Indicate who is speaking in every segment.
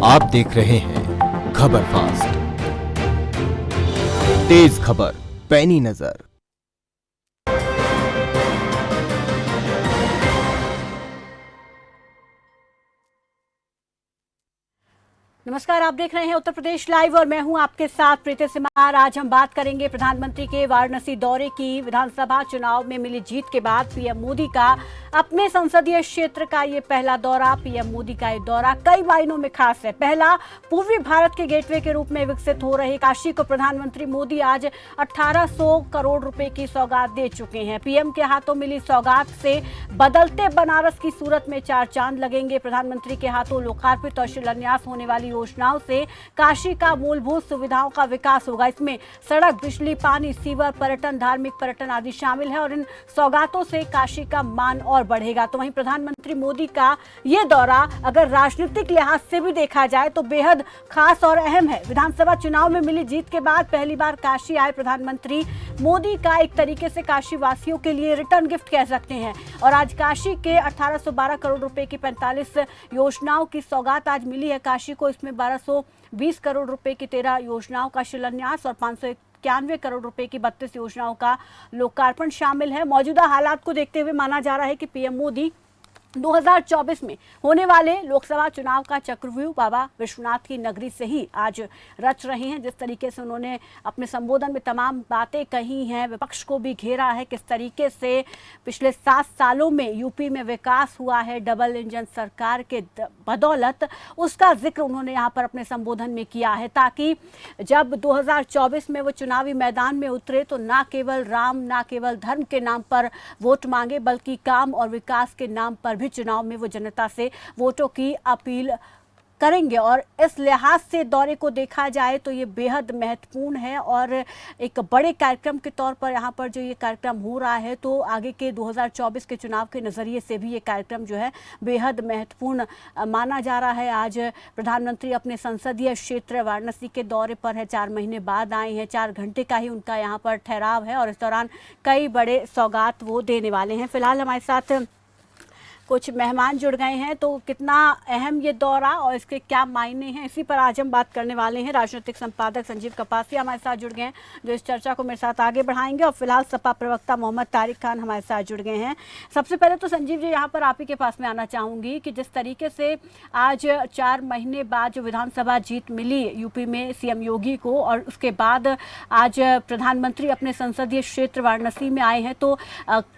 Speaker 1: आप देख रहे हैं खबर फास्ट, तेज खबर, पैनी नजर।
Speaker 2: नमस्कार, आप देख रहे हैं उत्तर प्रदेश लाइव और मैं हूं आपके साथ प्रीति सिमार। आज हम बात करेंगे प्रधानमंत्री के वाराणसी दौरे की। विधानसभा चुनाव में मिली जीत के बाद पीएम मोदी का अपने संसदीय क्षेत्र का ये पहला दौरा। पीएम मोदी का ये दौरा कई मायनों में खास है। पहला, पूर्वी भारत के गेटवे के रूप में विकसित हो रहे काशी को प्रधानमंत्री मोदी आज 1800 करोड़ रुपए की सौगात दे चुके हैं। पीएम के हाथों मिली सौगात से बदलते बनारस की सूरत में चार चांद लगेंगे। प्रधानमंत्री के हाथों लोकार्पित और शिलान्यास होने वाली योजनाओं से काशी का मूलभूत सुविधाओं का विकास होगा। इसमें सड़क, बिजली, पानी, सीवर, पर्यटन, धार्मिक पर्यटन आदि शामिल है और इन सौगातों से काशी का मान और बढ़ेगा। तो वहीं प्रधानमंत्री मोदी का ये दौरा अगर राजनीतिक लिहाज से भी देखा जाए तो बेहद खास और अहम है। विधानसभा चुनाव में मिली जीत के बाद पहली बार काशी आए प्रधानमंत्री मोदी का एक तरीके से काशी वासियों के लिए रिटर्न गिफ्ट कह सकते हैं। और आज काशी के 1812 करोड़ रुपए की 45 योजनाओं की सौगात आज मिली है काशी को। इसमें 1220 करोड़ रुपए की 13 योजनाओं का शिलान्यास और 591 करोड़ रुपए की 32 योजनाओं का लोकार्पण शामिल है। मौजूदा हालात को देखते हुए माना जा रहा है कि पीएम मोदी 2024 में होने वाले लोकसभा चुनाव का चक्रव्यूह बाबा विश्वनाथ की नगरी से ही आज रच रहे हैं। जिस तरीके से उन्होंने अपने संबोधन में तमाम बातें कही हैं, विपक्ष को भी घेरा है, किस तरीके से पिछले 7 सालों में यूपी में विकास हुआ है डबल इंजन सरकार के बदौलत, उसका जिक्र उन्होंने यहाँ पर अपने संबोधन में किया है, ताकि जब 2024 में वो चुनावी मैदान में उतरे तो ना केवल राम, ना केवल धर्म के नाम पर वोट मांगे, बल्कि काम और विकास के नाम पर भी चुनाव में वो जनता से वोटों की अपील करेंगे। और इस लिहाज से दौरे को देखा जाए तो ये बेहद महत्वपूर्ण है और एक बड़े कार्यक्रम के तौर पर यहाँ पर जो ये कार्यक्रम हो रहा है, तो आगे के 2024 के चुनाव के नज़रिए से भी ये कार्यक्रम जो है बेहद महत्वपूर्ण माना जा रहा है। आज प्रधानमंत्री अपने संसदीय क्षेत्र वाराणसी के दौरे पर है, 4 महीने बाद आए हैं। 4 घंटे का ही उनका यहाँ पर ठहराव है और इस दौरान कई बड़े सौगात वो देने वाले हैं। फिलहाल हमारे साथ कुछ मेहमान जुड़ गए हैं, तो कितना अहम ये दौरा और इसके क्या मायने हैं, इसी पर आज हम बात करने वाले हैं। राजनीतिक संपादक संजीव कपासिया हमारे साथ जुड़ गए हैं, जो इस चर्चा को मेरे साथ आगे बढ़ाएंगे। और फिलहाल सपा प्रवक्ता मोहम्मद तारिक खान हमारे साथ जुड़ गए हैं। सबसे पहले तो संजीव जी, यहाँ पर आप ही के पास में आना चाहूँगी कि जिस तरीके से आज 4 महीने बाद जो विधानसभा जीत मिली यूपी में सीएम योगी को, और उसके बाद आज प्रधानमंत्री अपने संसदीय क्षेत्र वाराणसी में आए हैं, तो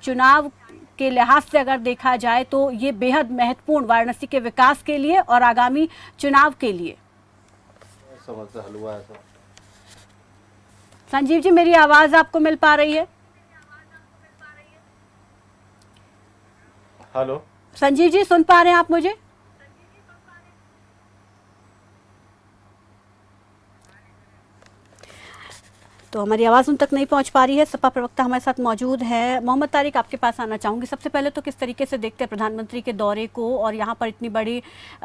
Speaker 2: चुनाव के लिहाज से अगर देखा जाए तो ये बेहद महत्वपूर्ण वाराणसी के विकास के लिए और आगामी चुनाव के लिए। संजीव जी, मेरी आवाज आपको मिल पा रही है?
Speaker 3: हेलो
Speaker 2: संजीव जी, सुन पा रहे हैं आप मुझे? तो हमारी आवाज़ उन तक नहीं पहुंच पा रही है। सपा प्रवक्ता हमारे साथ मौजूद है। मोहम्मद तारिक, आपके पास आना चाहूँगी। सबसे पहले तो किस तरीके से देखते हैं प्रधानमंत्री के दौरे को, और यहाँ पर इतनी बड़ी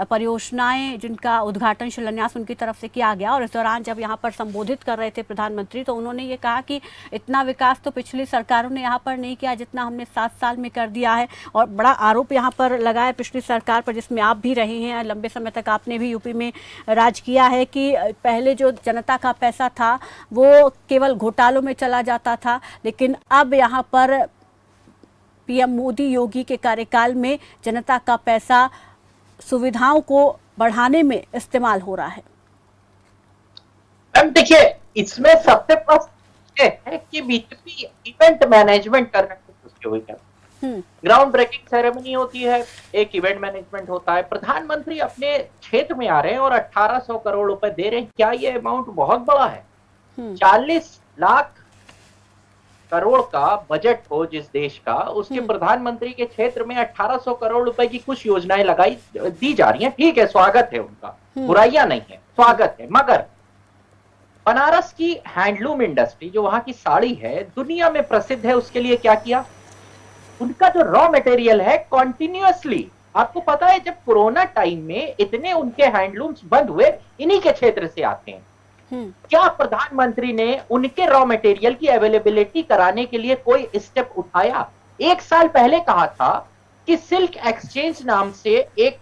Speaker 2: परियोजनाएं जिनका उद्घाटन शिलान्यास उनकी तरफ से किया गया, और इस दौरान जब यहाँ पर संबोधित कर रहे थे प्रधानमंत्री, तो उन्होंने ये कहा कि इतना विकास तो पिछली सरकारों ने यहाँ पर नहीं किया जितना हमने 7 साल में कर दिया है। और बड़ा आरोप यहाँ पर लगाया पिछली सरकार पर, जिसमें आप भी रहे हैं, लंबे समय तक आपने भी यूपी में राज किया है, कि पहले जो जनता का पैसा था वो केवल घोटालों में चला जाता था, लेकिन अब यहाँ पर पीएम मोदी योगी के कार्यकाल में जनता का पैसा सुविधाओं को बढ़ाने में इस्तेमाल हो रहा है।
Speaker 3: मैम देखिए, इसमें सबसे फर्स्ट ये है कि बीजेपी इवेंट मैनेजमेंट करने की कोशिश हुई है। ग्राउंड ब्रेकिंग सेरेमनी होती है, एक इवेंट मैनेजमेंट होता है। प्रधानमंत्री अपने क्षेत्र में आ रहे हैं और 1800 करोड़ रुपए दे रहे हैं। क्या ये अमाउंट बहुत बड़ा है? 40 लाख करोड़ का बजट हो जिस देश का, उसके प्रधानमंत्री के क्षेत्र में 1800 करोड़ रुपए की कुछ योजनाएं लगाई दी जा रही हैं। ठीक है, स्वागत है उनका, बुराइयां नहीं है, स्वागत है। मगर बनारस की हैंडलूम इंडस्ट्री, जो वहां की साड़ी है, दुनिया में प्रसिद्ध है, उसके लिए क्या किया? उनका जो रॉ मटेरियल है कॉन्टिन्यूअसली, आपको पता है जब कोरोना टाइम में इतने उनके हैंडलूम्स बंद हुए, इन्हीं के क्षेत्र से आते हैं। क्या प्रधानमंत्री ने उनके रॉ मटेरियल की अवेलेबिलिटी कराने के लिए कोई स्टेप उठाया? 1 साल पहले कहा था कि सिल्क एक्सचेंज नाम से एक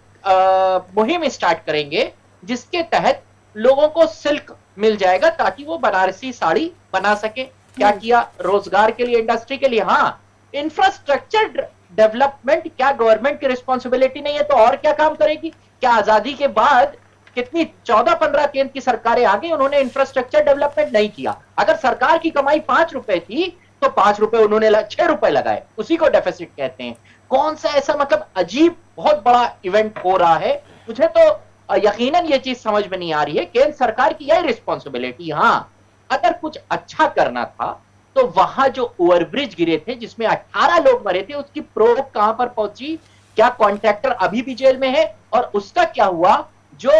Speaker 3: मुहिम स्टार्ट करेंगे, जिसके तहत लोगों को सिल्क मिल जाएगा ताकि वो बनारसी साड़ी बना सके। क्या किया? रोजगार के लिए, इंडस्ट्री के लिए। हाँ, इंफ्रास्ट्रक्चर डेवलपमेंट क्या गवर्नमेंट की रिस्पॉन्सिबिलिटी नहीं है तो और क्या काम करेगी? क्या आजादी के बाद कितनी 14-15 केंद्र की सरकारें आ गई, उन्होंने इंफ्रास्ट्रक्चर डेवलपमेंट नहीं किया। अगर सरकार की कमाई 5 रुपए थी तो 5 रुपए उन्होंने 6 रुपए लगाए, उसी को डेफिसिट कहते हैं। कौन सा ऐसा मतलब अजीब बहुत बड़ा इवेंट हो रहा है? मुझे तो यकीनन ये चीज समझ में नहीं आ रही है। केंद्र सरकार की यही रिस्पॉन्सिबिलिटी। हाँ, अगर कुछ अच्छा करना था तो वहां जो ओवरब्रिज गिरे थे जिसमें 18 लोग मरे थे, उसकी प्रोब कहां पर पहुंची? क्या कॉन्ट्रैक्टर अभी भी जेल में है? और उसका क्या हुआ? जो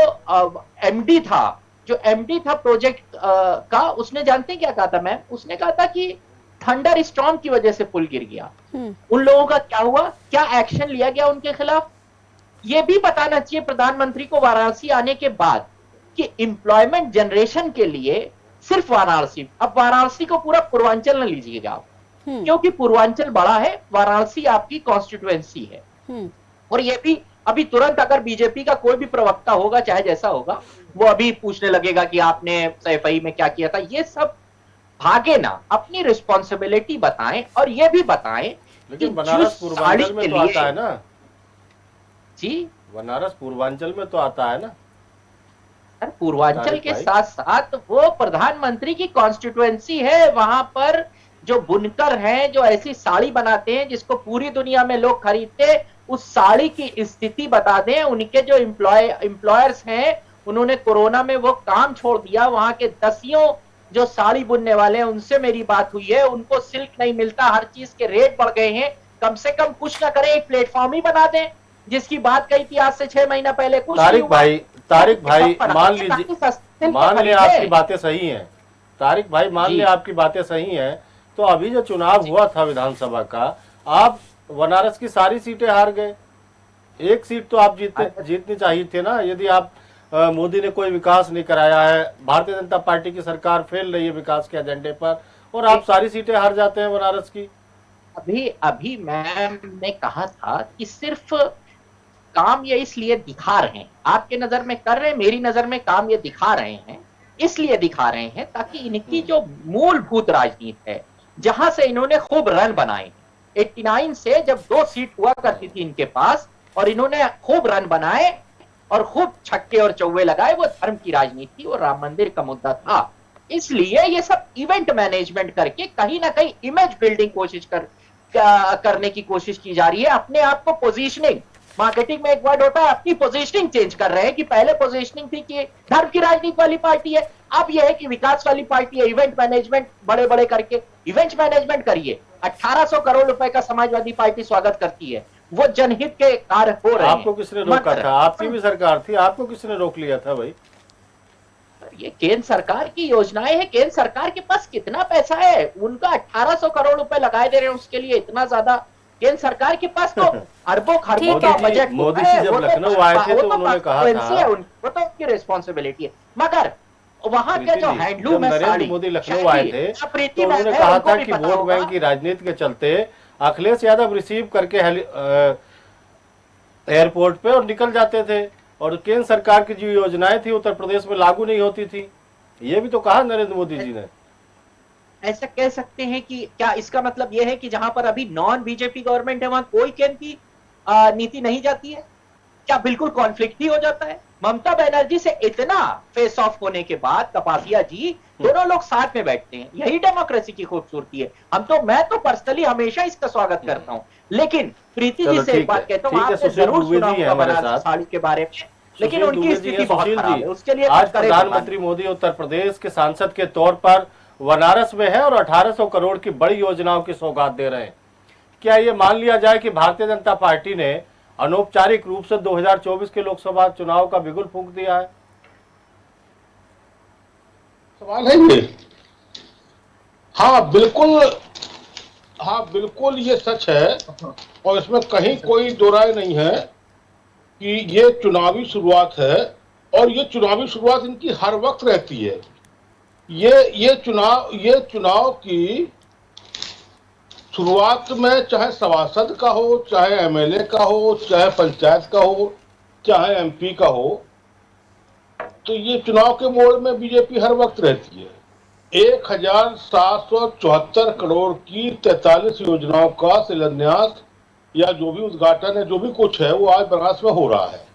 Speaker 3: एमडी था, प्रोजेक्ट का, उसने जानते हैं क्या कहा था मैम? उसने कहा था कि थंडर स्टॉर्म की वजह से पुल गिर गया। उन लोगों का क्या हुआ? क्या एक्शन लिया गया उनके खिलाफ? यह भी बताना चाहिए प्रधानमंत्री को वाराणसी आने के बाद कि एम्प्लॉयमेंट जनरेशन के लिए सिर्फ वाराणसी, अब वाराणसी को पूरा पूर्वांचल न लीजिएगा आप, क्योंकि पूर्वांचल बड़ा है, वाराणसी आपकी कॉन्स्टिट्यूएंसी है। और ये भी अभी तुरंत अगर बीजेपी का कोई भी प्रवक्ता होगा, चाहे जैसा होगा, वो अभी पूछने लगेगा कि आपने सैफई में क्या किया था। ये सब भागे ना, अपनी रिस्पॉन्सिबिलिटी बताएं और ये भी बताएं।
Speaker 4: लेकिन बनारस पूर्वांचल में तो आता है ना
Speaker 3: जी,
Speaker 4: बनारस पूर्वांचल में तो आता है ना।
Speaker 3: पूर्वांचल के साथ साथ वो प्रधानमंत्री की कॉन्स्टिट्यूएंसी है। वहां पर जो बुनकर हैं, जो ऐसी साड़ी बनाते हैं जिसको पूरी दुनिया में लोग खरीदते, उस साड़ी की स्थिति बता दें। उनके जो एम्प्लॉयर्स हैं, उन्होंने कोरोना में वो काम छोड़ दिया। वहां के दसियों जो साड़ी बुनने वाले हैं, उनसे मेरी बात हुई है, उनको सिल्क नहीं मिलता, हर चीज के रेट बढ़ गए हैं। कम से कम कुछ ना करें, एक प्लेटफॉर्म ही बना दें, जिसकी बात कही थी आज से 6 महीना पहले। कुछ
Speaker 4: तारिक भाई मान ले आपकी बातें सही हैं। तारिक भाई मान ले आपकी बातें सही हैं, तो अभी जो चुनाव हुआ था विधानसभा का, आप बनारस की सारी सीटें हार गए। एक सीट तो आप जीतनी चाहिए थे ना। यदि आप मोदी ने कोई विकास नहीं कराया है, भारतीय जनता पार्टी की सरकार फेल रही है विकास के एजेंडे पर, और आप सारी सीटें हार जाते हैं बनारस की।
Speaker 3: अभी मैम ने कहा था कि सिर्फ काम ये इसलिए दिखा रहे हैं, आपके नजर में कर रहे हैं, मेरी नजर में काम ये दिखा रहे हैं, इसलिए दिखा रहे हैं ताकि इनकी जो मूलभूत राजनीति है, जहां से इन्होंने खूब रन बनाए, 89 से जब 2 सीट हुआ करती थी इनके पास, और इन्होंने खूब रन बनाए और खूब छक्के और चौवे लगाए, वो धर्म की राजनीति और राम मंदिर का मुद्दा था। इसलिए ये सब इवेंट मैनेजमेंट करके कहीं ना कहीं इमेज बिल्डिंग करने की कोशिश की जा रही है। अपने आप को पोजीशनिंग, मार्केटिंग में एक वर्ड होता है, अपनी पोजीशनिंग चेंज कर रहे हैं कि पहले पोजीशनिंग थी कि धर्म की राजनीति वाली पार्टी है, अब यह है कि विकास वाली पार्टी है। इवेंट मैनेजमेंट बड़े बड़े करके इवेंट मैनेजमेंट करिए। 1800 करोड़ रुपए का समाजवादी पार्टी स्वागत करती है, वो जनहित के कार्य हो रहे हैं।
Speaker 4: आपको किसने रोका था? आपकी भी सरकार थी, आपको किसने रोक लिया था भाई?
Speaker 3: ये केंद्र सरकार की योजनाएं हैं। केंद्र सरकार के पास कितना पैसा है? उनका 1800 करोड़ रुपए लगाए दे रहे हैं उसके लिए, इतना ज्यादा। केंद्र सरकार के पास तो अरबों खरबों का बजट।
Speaker 4: मोदी जी जब लखनऊ आए थे तो उन्होंने कहा था,
Speaker 3: वो तो उनकी रिस्पॉन्सिबिलिटी है। मगर वहां के जो हैंडलूम है,
Speaker 4: नरेंद्र मोदी लखनऊ आए थे तो उन्होंने कहा था कि वोट बैंक की राजनीति के चलते अखिलेश यादव रिसीव करके एयरपोर्ट पे और निकल जाते थे, और केंद्र सरकार की जो योजनाएं थी उत्तर प्रदेश में लागू नहीं होती थी। ये भी तो कहा नरेंद्र मोदी जी ने।
Speaker 3: ऐसा कह सकते हैं कि क्या इसका मतलब यह है कि जहां पर अभी नॉन बीजेपी गवर्नमेंट है, वहां कोई केंद्र की नीति नहीं जाती है? क्या बिल्कुल कॉन्फ्लिक्ट ही हो जाता है? ममता बनर्जी से इतना फेस ऑफ होने के बाद कपासिया जी, दोनों लोग साथ में बैठते हैं, यही डेमोक्रेसी की खूबसूरती है। मैं तो पर्सनली हमेशा इसका स्वागत करता हूं। लेकिन प्रीति जी से एक बात कहता हूं, आपने जरूर सुना होगा बनारसी साड़ी के बारे में, लेकिन उनकी स्थिति बहुत खराब है। उसके लिए
Speaker 4: आज प्रधानमंत्री मोदी उत्तर प्रदेश के सांसद के तौर पर बनारस में है और 1800 करोड़ की बड़ी योजनाओं की सौगात दे रहे हैं। क्या ये मान लिया जाए कि भारतीय जनता पार्टी ने अनौपचारिक रूप से 2024 के लोकसभा चुनाव का बिगुल फूंक दिया है?
Speaker 5: सवाल है ये। हाँ बिल्कुल ये सच है, और इसमें कहीं कोई दो राय नहीं है कि ये चुनावी शुरुआत है, और ये चुनावी शुरुआत इनकी हर वक्त रहती है। ये चुनाव की शुरुआत में चाहे सभासद का हो, चाहे एमएलए का हो, चाहे पंचायत का हो, चाहे एमपी का हो, तो ये चुनाव के मोड़ में बीजेपी हर वक्त रहती है। 1774 करोड़ की 43 योजनाओं का शिलान्यास या जो भी उद्घाटन है, जो भी कुछ है, वो आज बनारस में हो रहा है।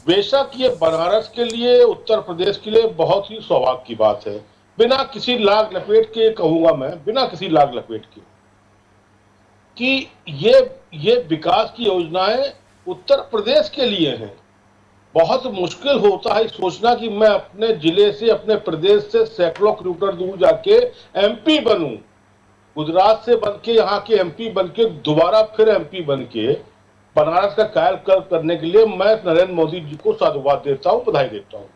Speaker 5: बेशक ये बनारस के लिए, उत्तर प्रदेश के लिए बहुत ही सौभाग्य की बात है। बिना किसी लाग लपेट के कहूंगा मैं, बिना किसी लाग लपेट के, कि ये विकास की योजनाएं उत्तर प्रदेश के लिए हैं। बहुत मुश्किल होता है सोचना कि मैं अपने जिले से, अपने प्रदेश से सैकड़ों किलोमीटर दूर जाके एमपी बनूं, गुजरात से बनके यहाँ के एमपी बनके दोबारा फिर एमपी बनके बनारस का कायाकल्प करने के लिए मैं नरेंद्र मोदी जी को साधुवाद देता हूँ, बधाई देता हूँ।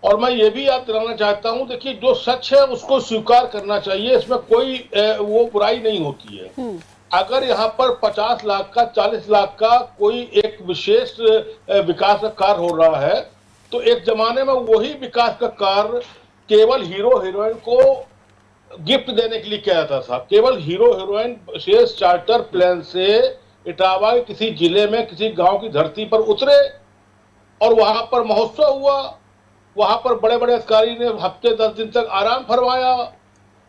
Speaker 5: और मैं ये भी याद दिलाना चाहता हूँ, देखिए जो सच है उसको स्वीकार करना चाहिए, इसमें कोई वो बुराई नहीं होती है। अगर यहाँ पर 50 लाख का, 40 लाख का कोई एक विशेष विकास का कार्य हो रहा है, तो एक जमाने में वही विकास का कार्य केवल हीरो हीरोइन को गिफ्ट देने के लिए किया जाता था। केवल हीरो हीरोइन विशेष चार्टर प्लेन से इटावा के किसी जिले में, किसी गांव की धरती पर उतरे और वहां पर महोत्सव हुआ। वहां पर बड़े बड़े अधिकारी ने हफ्ते 10 दिन तक आराम फरमाया,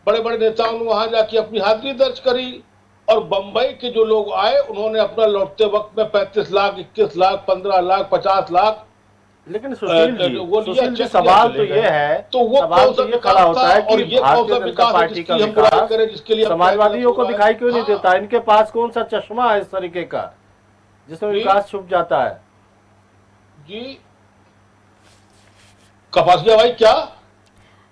Speaker 5: बड़े बड़े नेताओं ने वहां जाके अपनी हाजिरी दर्ज करी, और बंबई के जो लोग आए उन्होंने अपना लौटते वक्त में 35 लाख, 21 लाख, 15 लाख, 50 लाख।
Speaker 4: लेकिन सुशील जी सवाल तो ये है, तो वो सवाल तो ये खड़ा होता है कि भारतीय जनता पार्टी का विकास समाजवादियों को दिखाई क्यों नहीं देता? इनके पास कौन सा चश्मा है इस तरीके का जिसमें विकास छुप जाता है?
Speaker 5: जी कपासिया भाई, क्या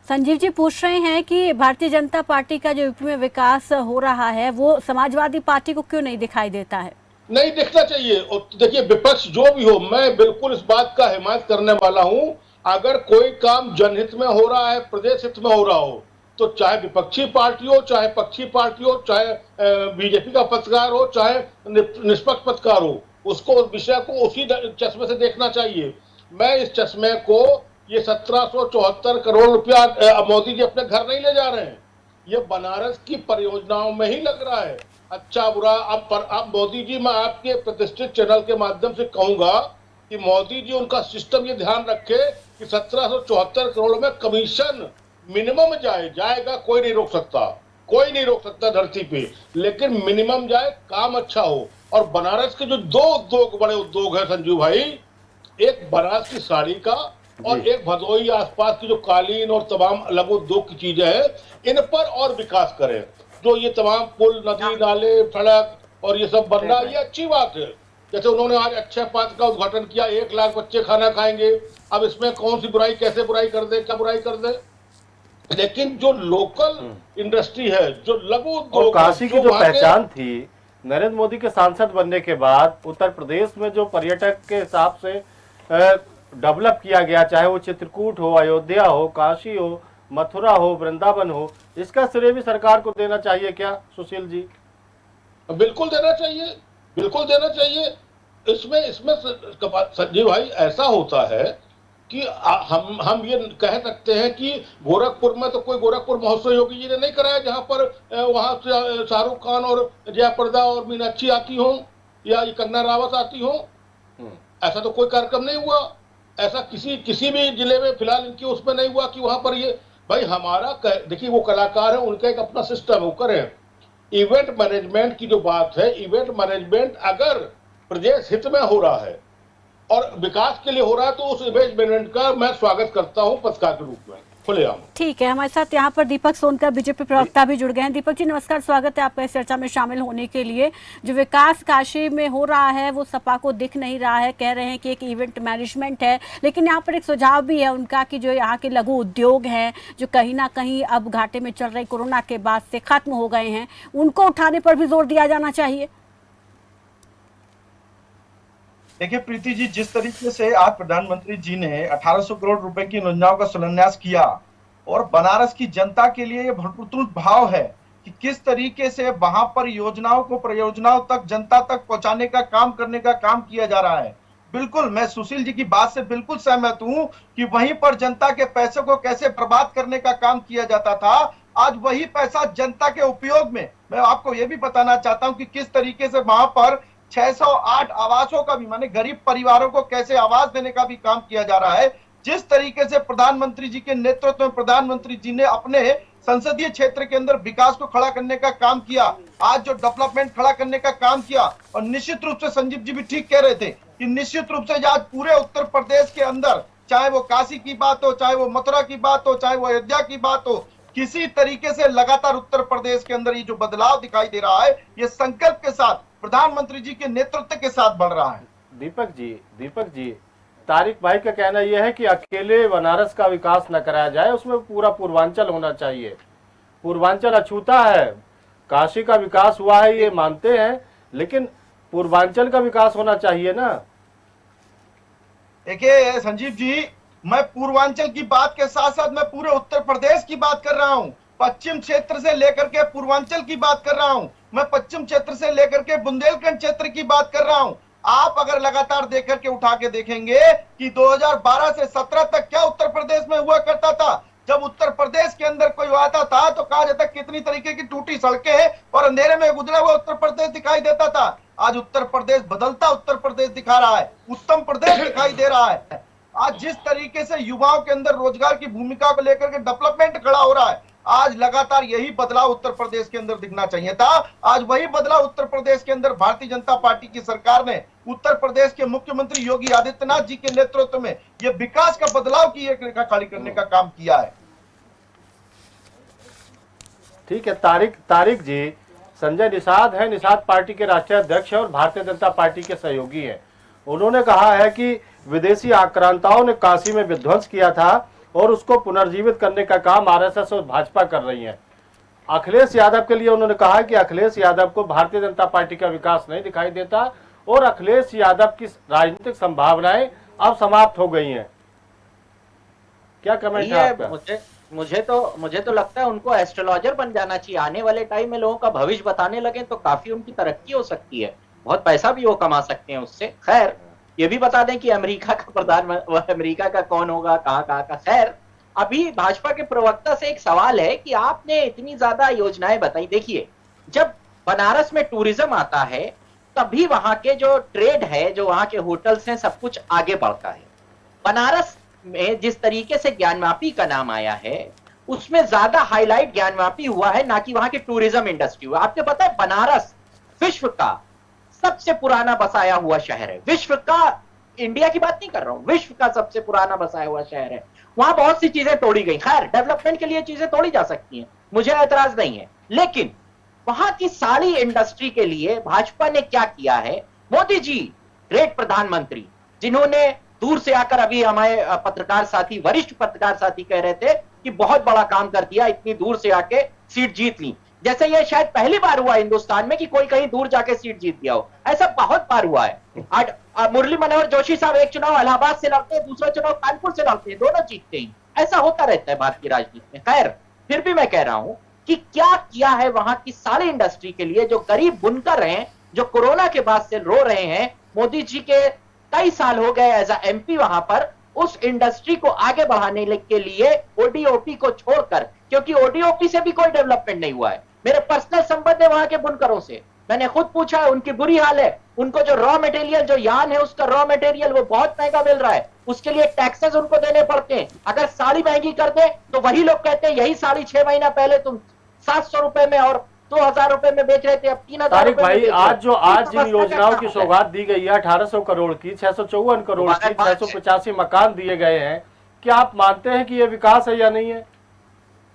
Speaker 2: संजीव जी पूछ रहे हैं कि भारतीय जनता पार्टी का जो यूपी में विकास हो रहा है वो समाजवादी पार्टी को क्यों नहीं दिखाई देता है?
Speaker 5: नहीं दिखना चाहिए। और देखिए विपक्ष जो भी हो, मैं बिल्कुल इस बात का हिमायत करने वाला हूं। अगर कोई काम जनहित में हो रहा है, प्रदेश हित में हो रहा हो, तो चाहे विपक्षी पार्टी हो, चाहे पक्षी पार्टी हो, चाहे बीजेपी का पत्रकार हो, चाहे निष्पक्ष पत्रकार हो, उसको विषय को उसी चश्मे से देखना चाहिए। मैं इस चश्मे को, ये 1774 करोड़ रुपया मोदी जी अपने घर नहीं ले जा रहे हैं, ये बनारस की परियोजनाओं में ही लग रहा है। अच्छा बुरा अब मोदी जी, मैं आपके प्रतिष्ठित चैनल के माध्यम से कहूंगा कि मोदी जी उनका सिस्टम ये ध्यान रखे कि 1774 करोड़ में कमीशन मिनिमम जाएगा, कोई नहीं रोक सकता, कोई नहीं रोक सकता धरती पे, लेकिन मिनिमम जाए, काम अच्छा हो। और बनारस के जो 2 उद्योग, बड़े उद्योग है संजीव भाई, एक बनारस की साड़ी का और एक भदोही आसपास की जो कालीन और तमाम लघु उद्योग की चीजें हैं, इन पर और विकास करें। जो ये तमाम पुल, नदी, नाले, सड़क और ये सब बन रहा है, ये अच्छी बात है। जैसे उन्होंने आज अक्षय पात्र का उद्घाटन किया, 1 लाख बच्चे खाना खाएंगे। अब इसमें कौन सी बुराई, कैसे बुराई कर दे, क्या बुराई कर दे? लेकिन जो लोकल इंडस्ट्री है, जो लघु उद्योग,
Speaker 4: काशी की जो पहचान थी नरेंद्र मोदी के सांसद बनने के बाद, उत्तर प्रदेश में जो पर्यटक के हिसाब से डेवलप किया गया, चाहे वो चित्रकूट हो, अयोध्या हो, काशी हो, मथुरा हो, वृंदावन हो, इसका श्रेय भी सरकार को देना चाहिए क्या सुशील जी?
Speaker 5: बिल्कुल देना चाहिए, बिल्कुल देना चाहिए। इसमें संजीव भाई ऐसा होता है कि हम ये कह सकते हैं कि गोरखपुर में तो कोई गोरखपुर महोत्सव योगी जी ने नहीं कराया जहां पर वहां से शाहरुख खान और जयाप्रदा और मीनाक्षी आती हो या कंगना रावत आती हो। ऐसा तो कोई कार्यक्रम नहीं हुआ। ऐसा किसी भी जिले में फिलहाल इनकी उसमें नहीं हुआ कि वहां पर ये भाई हमारा, देखिए वो कलाकार है, उनका एक अपना सिस्टम है, वो करें। इवेंट मैनेजमेंट की जो बात है, इवेंट मैनेजमेंट अगर प्रदेश हित में हो रहा है और विकास के लिए हो रहा है, तो उस इवेंट मैनेजमेंट का मैं स्वागत करता हूं पत्रकार के रूप में, खुलेआम।
Speaker 2: ठीक है, हमारे साथ यहाँ पर दीपक सोनकर बीजेपी प्रवक्ता भी जुड़ गए हैं। दीपक जी नमस्कार, स्वागत है आपका इस चर्चा में शामिल होने के लिए। जो विकास काशी में हो रहा है वो सपा को दिख नहीं रहा है, कह रहे हैं कि एक इवेंट मैनेजमेंट है, लेकिन यहाँ पर एक सुझाव भी है उनका कि जो यहाँ के लघु उद्योग हैं, जो कहीं ना कहीं अब घाटे में चल रहे कोरोना के बाद से खत्म हो गए हैं, उनको उठाने पर भी जोर दिया जाना चाहिए।
Speaker 6: देखिए प्रीति जी, जिस तरीके से आज प्रधानमंत्री जी ने 1800 करोड़ रुपए की योजनाओं का शिलान्यास किया और बनारस की जनता के लिए ये भरपूर भाव है कि किस तरीके से वहां पर योजनाओं को परियोजनाओं तक, जनता तक पहुंचाने का काम करने का काम किया जा रहा है। बिल्कुल मैं सुशील जी की बात से बिल्कुल सहमत हूं कि वहीं पर जनता के पैसे को कैसे बर्बाद करने का काम किया जाता था, आज वही पैसा जनता के उपयोग में, मैं आपको यह भी बताना चाहता हूं कि किस तरीके से वहां पर 608 आवासों का भी, माने गरीब परिवारों को कैसे आवास देने का भी काम किया जा रहा है। जिस तरीके से प्रधानमंत्री जी के नेतृत्व में प्रधानमंत्री जी ने अपने संसदीय क्षेत्र के अंदर विकास को खड़ा करने का काम किया, आज जो डेवलपमेंट खड़ा करने का काम किया, और निश्चित रूप से संजीव जी भी ठीक कह रहे थे कि निश्चित रूप से आज पूरे उत्तर प्रदेश के अंदर, चाहे वो काशी की बात हो, चाहे वो मथुरा की बात हो, चाहे वो अयोध्या की बात हो, किसी तरीके से लगातार उत्तर प्रदेश के अंदर ये जो बदलाव दिखाई दे रहा है, ये संकल्प के साथ प्रधानमंत्री जी के नेतृत्व के साथ बढ़ रहा है।
Speaker 4: दीपक जी, तारिक भाई का कहना यह है कि अकेले बनारस का विकास न कराया जाए, उसमें पूरा पूर्वांचल होना चाहिए। पूर्वांचल अछूता है, काशी का विकास हुआ है ये मानते हैं, लेकिन पूर्वांचल का विकास होना चाहिए ना।
Speaker 6: देखिए संजीव जी, मैं पूर्वांचल की बात के साथ साथ मैं पूरे उत्तर प्रदेश की बात कर रहा हूं, पश्चिम क्षेत्र से लेकर के पूर्वांचल की बात कर रहा हूं, मैं पश्चिम क्षेत्र से लेकर के बुंदेलखंड क्षेत्र की बात कर रहा हूं। आप अगर लगातार देख करके उठा के देखेंगे कि 2012 से 17 तक क्या उत्तर प्रदेश में हुआ करता था। जब उत्तर प्रदेश के अंदर कोई आता था तो कहा जाता कितनी तरीके की टूटी सड़कें हैं और अंधेरे में गुजरा हुआ उत्तर प्रदेश दिखाई देता था। आज उत्तर प्रदेश बदलता उत्तर प्रदेश दिखा रहा है, उत्तम प्रदेश दिखाई दे रहा है। आज जिस तरीके से युवाओं के अंदर रोजगार की भूमिका को लेकर के डेवलपमेंट खड़ा हो रहा है, आज लगातार यही बदलाव उत्तर प्रदेश के अंदर दिखना चाहिए था। आज वही बदलाव उत्तर प्रदेश के अंदर भारतीय जनता पार्टी की सरकार ने उत्तर प्रदेश के मुख्यमंत्री योगी आदित्यनाथ जी के नेतृत्व में ये विकास का बदलाव की एक रेखा खड़ी करने का काम किया है।
Speaker 4: ठीक है तारिक जी, संजय निषाद है, निषाद पार्टी के राष्ट्रीय अध्यक्ष है और भारतीय जनता पार्टी के सहयोगी हैं। उन्होंने कहा है कि विदेशी आक्रांताओं ने काशी में विध्वंस किया था और उसको पुनर्जीवित करने का काम आरएसएस और भाजपा कर रही है। अखिलेश यादव के लिए उन्होंने कहा कि अखिलेश यादव को भारतीय जनता पार्टी का विकास नहीं दिखाई देता और अखिलेश यादव की राजनीतिक संभावनाएं अब समाप्त हो गई हैं। क्या कमेंट है आपका?
Speaker 3: मुझे तो लगता है उनको एस्ट्रोलॉजर बन जाना चाहिए। आने वाले टाइम में लोगों का भविष्य बताने लगे तो काफी उनकी तरक्की हो सकती है, बहुत पैसा भी वो कमा सकते हैं उससे। खैर ये भी बता दें कि अमेरिका का अमेरिका का कौन होगा, कहाँ का। खैर अभी भाजपा के प्रवक्ता से एक सवाल है कि आपने इतनी ज्यादा योजनाएं बताई। देखिए, जब बनारस में टूरिज्म आता है तभी वहां के जो ट्रेड है, जो वहां के होटल्स हैं, सब कुछ आगे बढ़ता है। बनारस में जिस तरीके से ज्ञानवापी का नाम आया है उसमें ज्यादा हाईलाइट ज्ञानवापी हुआ है, ना कि वहां की टूरिज्म इंडस्ट्री हुआ। आपको पता है बनारस विश्व का सबसे पुराना बसाया हुआ शहर है, विश्व का, इंडिया की बात नहीं कर रहा हूं, विश्व का सबसे पुराना बसाया हुआ शहर है। वहां बहुत सी चीजें तोड़ी गई। खैर डेवलपमेंट के लिए चीजें तोड़ी जा सकती हैं, मुझे ऐतराज नहीं है, लेकिन वहां की साड़ी इंडस्ट्री के लिए भाजपा ने क्या किया है? मोदी जी ग्रेट प्रधानमंत्री, जिन्होंने दूर से आकर, अभी हमारे पत्रकार साथी, वरिष्ठ पत्रकार साथी कह रहे थे कि बहुत बड़ा काम कर दिया, इतनी दूर से आके सीट जीत ली। जैसे ये शायद पहली बार हुआ हिंदुस्तान में कि कोई कहीं दूर जाके सीट जीत गया हो, ऐसा बहुत बार हुआ है। आज मुरली मनोहर जोशी साहब एक चुनाव इलाहाबाद से लड़ते हैं, दूसरा चुनाव कानपुर से लड़ते हैं, दोनों जीतते ही। ऐसा होता रहता है भारतीय राजनीति में। खैर फिर भी मैं कह रहा हूं कि क्या किया है वहां की साड़ी इंडस्ट्री के लिए, जो गरीब बुनकर हैं, जो कोरोना के बाद से रो रहे हैं। मोदी जी के कई साल हो गए एज अ एमपी वहां पर, उस इंडस्ट्री को आगे बढ़ाने के लिए ओडीओपी को छोड़कर, क्योंकि ओडीओपी से भी कोई डेवलपमेंट नहीं हुआ है। मेरे पर्सनल संबंध है वहां के बुनकरों से, मैंने खुद पूछा है, उनकी बुरी हाल है। उनको जो रॉ मटेरियल, जो यान है, उसका रॉ मटेरियल वो बहुत महंगा मिल रहा है, उसके लिए टैक्सेस उनको देने पड़ते हैं। अगर साड़ी महंगी कर दे तो वही लोग कहते हैं यही साड़ी 6 महीना पहले तुम 700 रुपए में और 2000 रुपए में बेच रहे थे, अब 3000
Speaker 4: तारिक भाई, आज जिन योजनाओं की सौगात दी गई है 1800 करोड़ की, 654 करोड़ की, 685 मकान दिए गए हैं, क्या आप मानते हैं कि ये विकास है या नहीं है?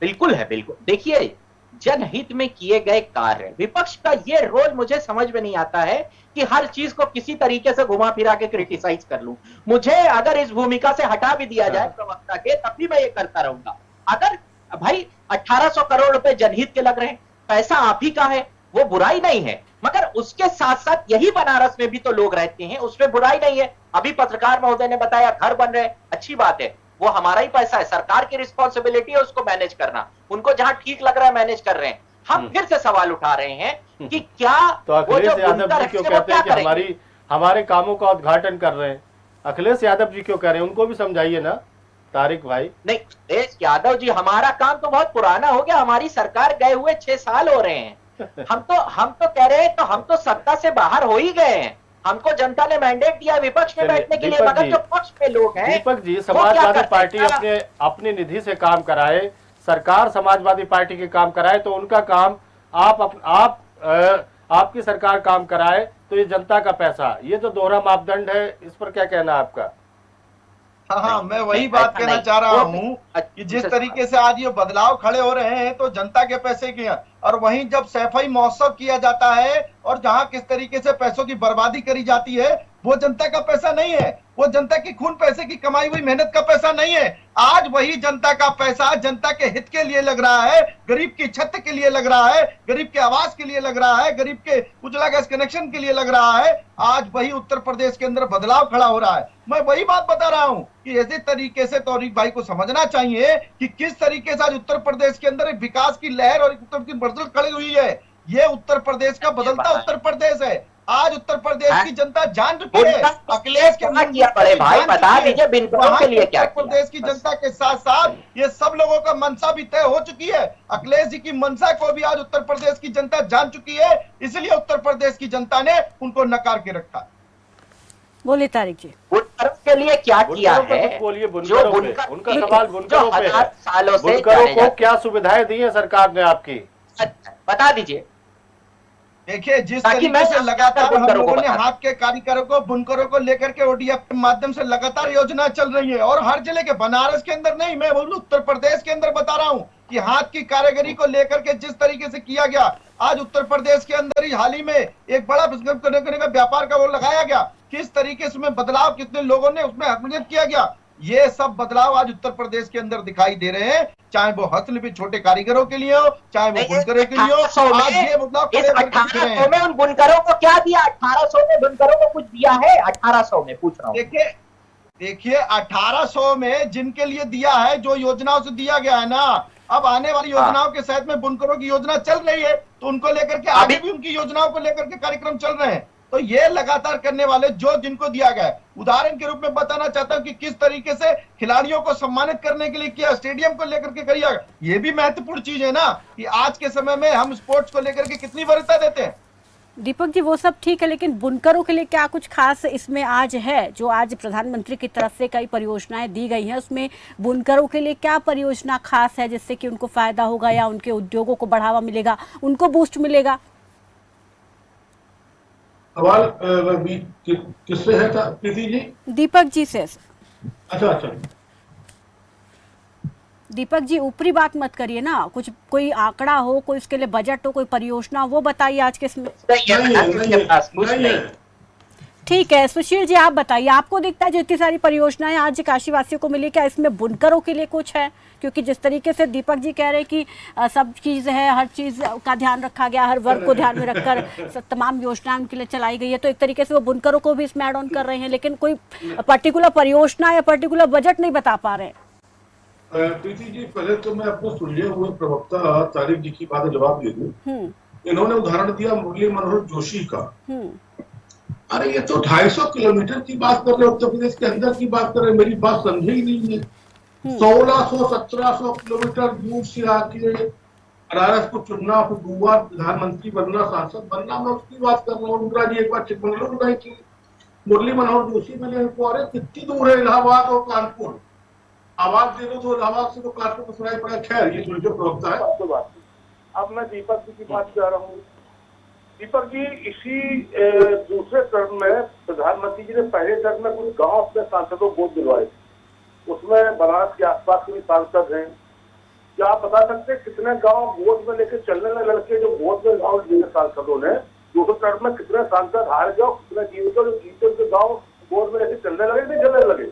Speaker 3: बिल्कुल है, बिल्कुल। देखिए, जनहित में किए गए कार्य, विपक्ष का ये रोल मुझे समझ में नहीं आता है कि हर चीज को किसी तरीके से घुमा फिरा के क्रिटिसाइज कर लूं। मुझे अगर इस भूमिका से हटा भी दिया जाए प्रवक्ता के, तब भी मैं ये करता रहूंगा। अगर भाई 1800 करोड़ रुपए जनहित के लग रहे हैं, पैसा आप ही का है, वो बुराई नहीं है, मगर उसके साथ साथ यही बनारस में भी तो लोग रहते हैं, उसमें बुराई नहीं है। अभी पत्रकार महोदय ने बताया घर बन रहे, अच्छी बात है, वो हमारा ही पैसा है, सरकार की रिस्पॉन्सिबिलिटी है उसको मैनेज करना, उनको जहां ठीक लग रहा है मैनेज कर रहे हैं। हम फिर से सवाल उठा रहे हैं कि क्या
Speaker 4: तो अखिलेश यादव जी क्यों कहते हैं कि हमारे कामों का उद्घाटन कर रहे हैं? अखिलेश यादव जी क्यों कह रहे हैं, उनको भी समझाइए ना तारिक भाई।
Speaker 3: नहीं अखिलेश यादव जी, हमारा काम तो बहुत पुराना हो गया, हमारी सरकार गए हुए 6 साल हो रहे हैं, हम तो कह रहे हैं, तो हम तो सत्ता से बाहर हो ही गए हैं। हमको जनता ने मैंडेट दिया विपक्ष में बैठने के लिए, मगर जो पक्ष में लोग हैं,
Speaker 4: दीपक जी,
Speaker 3: वो
Speaker 4: समाजवादी
Speaker 3: क्या
Speaker 4: पार्टी
Speaker 3: करते हैं?
Speaker 4: अपनी निधि से काम कराए, सरकार समाजवादी पार्टी के काम कराए तो उनका काम, आपकी सरकार काम कराए तो ये जनता का पैसा, ये तो दोहरा मापदंड है। इस पर क्या कहना है आपका?
Speaker 6: हाँ, मैं वही बात कहना चाह रहा हूँ कि जिस तरीके से आज ये बदलाव खड़े हो रहे हैं तो जनता के पैसे के हैं, और वहीं जब सैफई महोत्सव किया जाता है और जहां किस तरीके से पैसों की बर्बादी करी जाती है, वो जनता का पैसा नहीं है, वो जनता की खून पैसे की कमाई हुई मेहनत का पैसा नहीं है। आज वही जनता का पैसा जनता के हित के लिए लग रहा है, गरीब की छत के लिए लग रहा है, गरीब के आवास के लिए लग रहा है, गरीब के उज्ज्वला गैस कनेक्शन के लिए लग रहा है। आज वही उत्तर प्रदेश के अंदर बदलाव खड़ा हो रहा है। मैं वही बात बता रहा हूं कि ऐसे तरीके से तौरीक भाई को समझना चाहिए कि किस तरीके से आज उत्तर प्रदेश के अंदर एक विकास की लहर और उत्तर की बढ़त खड़ी हुई है। ये उत्तर प्रदेश का बदलता उत्तर प्रदेश है। आज उत्तर प्रदेश की जनता जान चुकी है, अखिलेश के
Speaker 3: किया बड़े भाई, बता दीजिए बिनकरों के लिए क्या
Speaker 6: उत्तर प्रदेश की जनता के साथ साथ ये सब लोगों का मनसा भी तय हो चुकी है। अखिलेश जी की मनसा को भी आज उत्तर प्रदेश की जनता जान चुकी है, इसलिए उत्तर प्रदेश की जनता ने उनको नकार के रखा।
Speaker 2: बोलिए तारिक जी,
Speaker 3: बुनकरों के लिए क्या किया है?
Speaker 4: तो बोलिए, बुनकरों पे उनका सवाल, बुनकरों पे है।
Speaker 3: सालों से
Speaker 4: बुनकरों को क्या सुविधाएं दी है सरकार ने आपकी,
Speaker 3: बता दीजिए।
Speaker 6: देखिए, जिस तरीके से लगातार हम लोगों ने हाथ के कारीगरों को, बुनकरों को लेकर के ओडीएफ के माध्यम से लगातार योजना चल रही है, और हर जिले के, बनारस के अंदर नहीं, मैं बोलूं उत्तर प्रदेश के अंदर बता रहा हूं कि हाथ की कारीगरी को लेकर के जिस तरीके से किया गया, आज उत्तर प्रदेश के अंदर ही हाल ही में एक बड़ा बिजनेस करने का व्यापार का वो लगाया गया, किस तरीके से उसमें बदलाव, कितने लोगों ने उसमें हस्तक्षेप किया गया, ये सब बदलाव आज उत्तर प्रदेश के अंदर दिखाई दे रहे हैं। चाहे वो हस्तलिपि छोटे कारीगरों के लिए हो, चाहे वो बुनकरों के लिए हो, आज ये बदलाव
Speaker 3: इस 1800 में उन बुनकरों को क्या दिया? 1800 में बुनकरों को कुछ दिया है? 1800 में पूछ रहा हूँ।
Speaker 6: देखिए 1800 में जिनके लिए दिया है, जो योजनाओं से दिया गया है ना, अब आने वाली योजनाओं के साथ में बुनकरों की योजना चल रही है, तो उनको लेकर के आगे भी उनकी योजनाओं को लेकर के कार्यक्रम चल रहे हैं। तो ये लगातार करने वाले जो जिनको दिया गया है, उदाहरण के रूप में बताना चाहता हूं कि किस तरीके से खिलाड़ियों को सम्मानित करने के लिए किया, स्टेडियम को लेकर के किया, ये भी महत्वपूर्ण चीज है ना कि आज के समय में हम स्पोर्ट्स को लेकर के कितनी वरीयता देते हैं।
Speaker 2: दीपक जी वो सब ठीक है, लेकिन बुनकरों के लिए क्या कुछ खास इसमें आज है? जो आज प्रधानमंत्री की तरफ से कई परियोजनाएं दी गई हैं, उसमें बुनकरों के लिए क्या परियोजना खास है जिससे कि उनको फायदा होगा या उनके उद्योगों को बढ़ावा मिलेगा, उनको बूस्ट मिलेगा?
Speaker 5: सवाल किससे है प्रीति जी?
Speaker 2: दीपक जी से।
Speaker 5: अच्छा,
Speaker 2: दीपक जी ऊपरी बात मत करिए ना, कुछ कोई आंकड़ा हो, कोई उसके लिए बजट हो, कोई परियोजना, वो बताइए आज के इसमें।
Speaker 5: नहीं।
Speaker 2: ठीक है सुशील जी, आप बताइए, आपको दिखता है जो इतनी सारी परियोजनाएं आज काशीवासियों को मिली, क्या इसमें बुनकरों के लिए कुछ है? क्योंकि जिस तरीके से दीपक जी कह रहे हैं कि सब चीज़ है, हर चीज़ का ध्यान रखा गया, हर वर्ग को ध्यान में रखकर तमाम योजनाएं उनके लिए चलाई गई है, तो एक तरीके से वो बुनकरों को भी इसमें ऐड ऑन कर रहे हैं, लेकिन कोई पर्टिकुलर परियोजना या पर्टिकुलर बजट नहीं बता पा रहे हैं।
Speaker 5: प्रीति जी, पहले तो मैं अपने सुलझे हुए प्रवक्ता तारिक जी की बात जवाब दे दूं। इन्होंने उदाहरण दिया मुरली मनोहर जोशी का। अरे ये तो 250 किलोमीटर की बात कर रहे, उत्तर प्रदेश के अंदर की बात कर रहे, मेरी बात समझे ही नहीं है। 1600-1700 किलोमीटर दूर से आके बनारस को चुनना, फिर 2 बार प्रधानमंत्री बनना, सांसद बनना, मैं उसकी बात कर रहा हूँ। इंदिरा जी एक बार चिकमंगलुरु गई थी, मुरली मनोहर जोशी मिले इनको, अरे कितनी दूर है इलाहाबाद और कानपुर, आवाज दे दो तो इलाहाबाद से तो कानपुर को सुनाई पड़ा। खैर ये जो प्रवक्ता है।
Speaker 7: अब मैं दीपक जी की बात कर रहा हूँ। दीपक जी, इसी दूसरे टर्म में प्रधानमंत्री जी ने पहले टर्म में कुछ गांव में सांसदों को गोद दिलवाए, उसमें बनारस के आसपास के भी सांसद हैं। क्या आप बता सकते हैं कितने गांव गोद में लेकर चलने लगे लड़के, जो गोद में गाँव लिए सांसदों ने दूसरे टर्म में कितने सांसद हार गए, कितने जीवित, जो जीवित के गाँव गोद में लेकर चलने लगे, नहीं चलने लगे।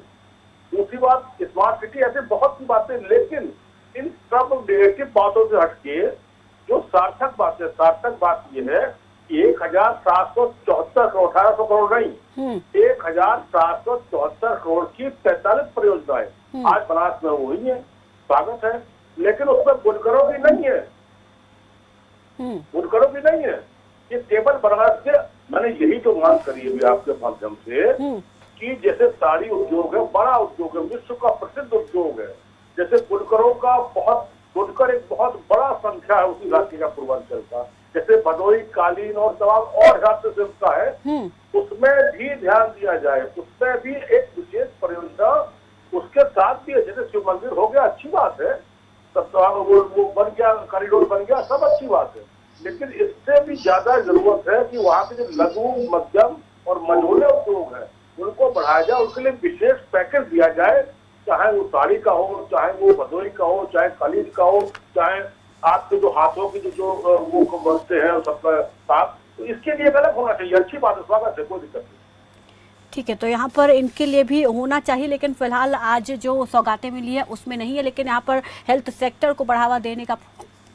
Speaker 7: दूसरी बात, स्मार्ट सिटी, ऐसे बहुत सी बातें, लेकिन इन सब नेगेटिव बातों से हटके जो सार्थक बात है, सार्थक बात ये है कि 1774 करोड़, 1800 करोड़ नहीं, 1774 करोड़ की 43 परियोजनाएं आज बनारस में हुई है, स्वागत है। लेकिन उसमें बुनकरों की नहीं है, बुनकरों की नहीं है। ये केवल बनारस के, मैंने यही तो मांग करी है आपके माध्यम से कि जैसे साड़ी उद्योग है, बड़ा उद्योग है, विश्व का प्रसिद्ध उद्योग है, जैसे बुनकरों का बुनकर एक बहुत बड़ा संख्या है उस इलाके का, पूर्वांचल का, जैसे भदोही, कालीन और तमाम और हिसाब से का है, उसमें भी ध्यान दिया जाए, उसमें भी एक विशेष परियोजना उसके साथ भी है। जैसे शिव मंदिर हो गया, अच्छी बात है, तब तो वो बन गया, कॉरिडोर बन गया, सब अच्छी बात है, लेकिन इससे भी ज्यादा जरूरत है कि वहाँ के जो लघु, मध्यम और मझोले उद्योग है उनको बढ़ाया जाए, उनके लिए विशेष पैकेज दिया जाए, चाहे वो साड़ी का हो, चाहे वो भदोही का हो, चाहे कालीन का हो, चाहे आपके जो हाथों की जो वो बचते हैं सबका साथ, तो इसके लिए अलग होना चाहिए। अच्छी बात है, स्वागत है, कोई दिक्कत नहीं।
Speaker 2: ठीक है, तो यहाँ पर इनके लिए भी होना चाहिए, लेकिन फिलहाल आज जो सौगातें मिली है उसमें नहीं है, लेकिन यहाँ पर हेल्थ सेक्टर को बढ़ावा देने का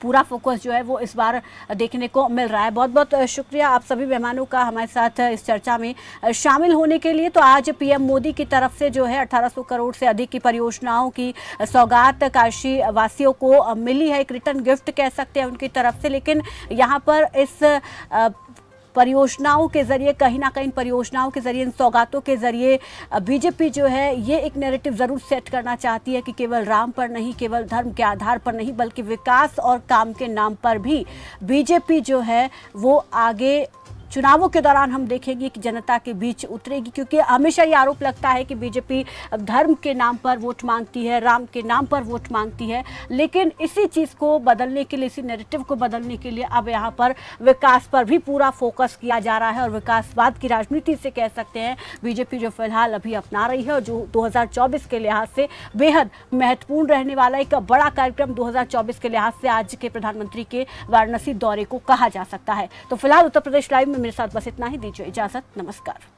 Speaker 2: पूरा फोकस जो है वो इस बार देखने को मिल रहा है। बहुत बहुत शुक्रिया आप सभी मेहमानों का हमारे साथ इस चर्चा में शामिल होने के लिए। तो आज पीएम मोदी की तरफ से जो है 1800 करोड़ से अधिक की परियोजनाओं की सौगात काशी वासियों को मिली है, एक रिटर्न गिफ्ट कह सकते हैं उनकी तरफ से। लेकिन यहाँ पर इस परियोजनाओं के जरिए, कहीं ना कहीं परियोजनाओं के जरिए, इन सौगातों के जरिए बीजेपी जो है ये एक नैरेटिव जरूर सेट करना चाहती है कि केवल राम पर नहीं, केवल धर्म के आधार पर नहीं, बल्कि विकास और काम के नाम पर भी बीजेपी जो है वो आगे चुनावों के दौरान हम देखेंगे कि जनता के बीच उतरेगी, क्योंकि हमेशा ये आरोप लगता है कि बीजेपी धर्म के नाम पर वोट मांगती है, राम के नाम पर वोट मांगती है। लेकिन इसी चीज़ को बदलने के लिए, इसी नैरेटिव को बदलने के लिए अब यहाँ पर विकास पर भी पूरा फोकस किया जा रहा है और विकासवाद की राजनीति से कह सकते हैं बीजेपी जो फिलहाल अभी अपना रही है और जो 2024 के लिहाज से बेहद महत्वपूर्ण रहने वाला एक बड़ा कार्यक्रम 2024 के लिहाज से आज के प्रधानमंत्री के वाराणसी दौरे को कहा जा सकता है। तो फिलहाल उत्तर प्रदेश लाइव में मेरे साथ बस इतना ही। दीजिए इजाजत, नमस्कार।